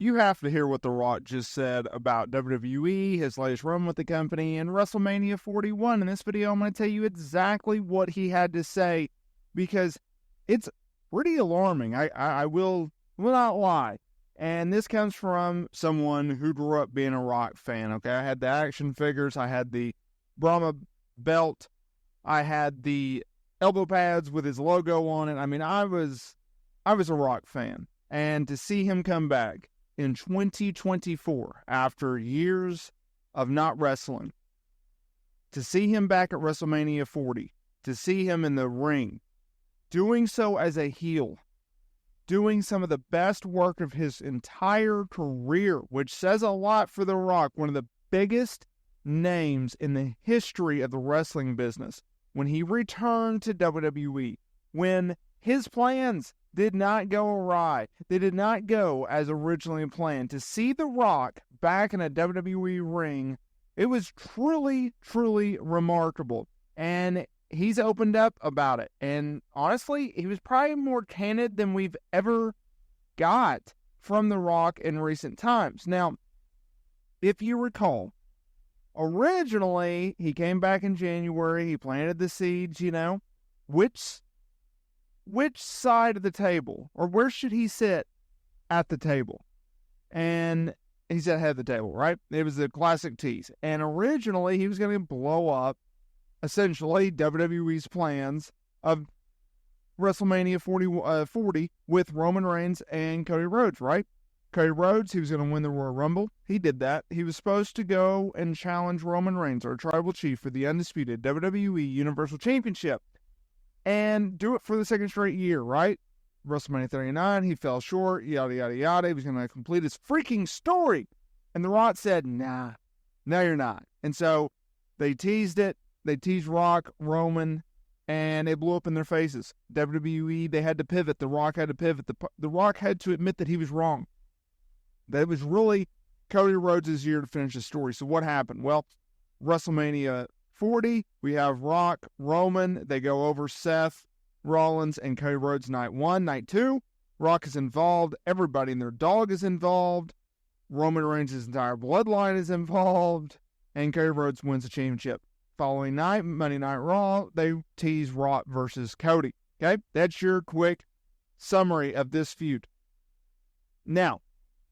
You have to hear what The Rock just said about WWE, his latest run with the company, and WrestleMania 41. In this video, I'm going to tell you exactly what he had to say because it's pretty alarming. I will not lie. And this comes from someone who grew up being a Rock fan, okay? I had the action figures. I had the Brahma belt. I had the elbow pads with his logo on it. I mean, I was a Rock fan. And to see him come back in 2024, after years of not wrestling, to see him back at WrestleMania 40, to see him in the ring, doing so as a heel, doing some of the best work of his entire career, which says a lot for The Rock, one of the biggest names in the history of the wrestling business. When he returned to WWE, when his plans did not go awry, they did not go as originally planned, to see The Rock back in a WWE ring, it was truly, truly remarkable. And he's opened up about it. And honestly, he was probably more candid than we've ever got from The Rock in recent times. Now, if you recall, originally, he came back in January, he planted the seeds, which side of the table, or where should he sit at the table? And he said head of the table, right? It was the classic tease. And originally, he was going to blow up, essentially, WWE's plans of WrestleMania 40 with Roman Reigns and Cody Rhodes, right? Cody Rhodes, he was going to win the Royal Rumble. He did that. He was supposed to go and challenge Roman Reigns, our tribal chief, for the undisputed WWE Universal Championship and do it for the second straight year, right? WrestleMania 39, he fell short, yada, yada, yada. He was going to complete his freaking story. And The Rock said, nah, no, you're not. And so they teased it. They teased Rock, Roman, and it blew up in their faces. WWE, they had to pivot. The Rock had to pivot. The Rock had to admit that he was wrong. That it was really Cody Rhodes' year to finish the story. So what happened? Well, WrestleMania 40, we have Rock, Roman. They go over Seth Rollins and Cody Rhodes night 1. Night 2, Rock is involved. Everybody and their dog is involved. Roman Reigns' entire bloodline is involved. And Cody Rhodes wins the championship. Following night, Monday Night Raw, they tease Rock versus Cody. Okay? That's your quick summary of this feud. Now,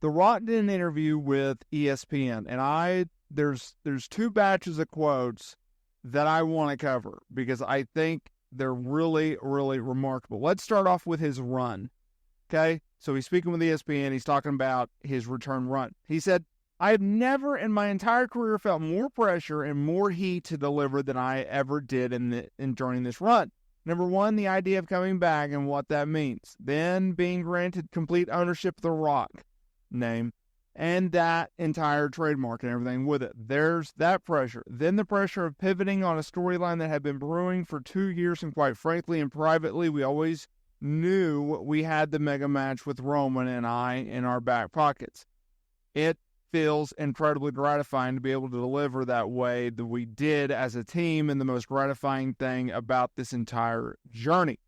The Rock did an interview with ESPN, and there's two batches of quotes that I want to cover because I think they're really, really remarkable. Let's start off with his run. Okay? So he's speaking with ESPN. He's talking about his return run. He said, I have never in my entire career felt more pressure and more heat to deliver than I ever did during this run. Number one, the idea of coming back and what that means. Then being granted complete ownership of The Rock name and that entire trademark and everything with it. There's that pressure. Then the pressure of pivoting on a storyline that had been brewing for 2 years, and quite frankly and privately, we always knew we had the mega match with Roman and I in our back pockets. It feels incredibly gratifying to be able to deliver that way that we did as a team, and the most gratifying thing about this entire journey.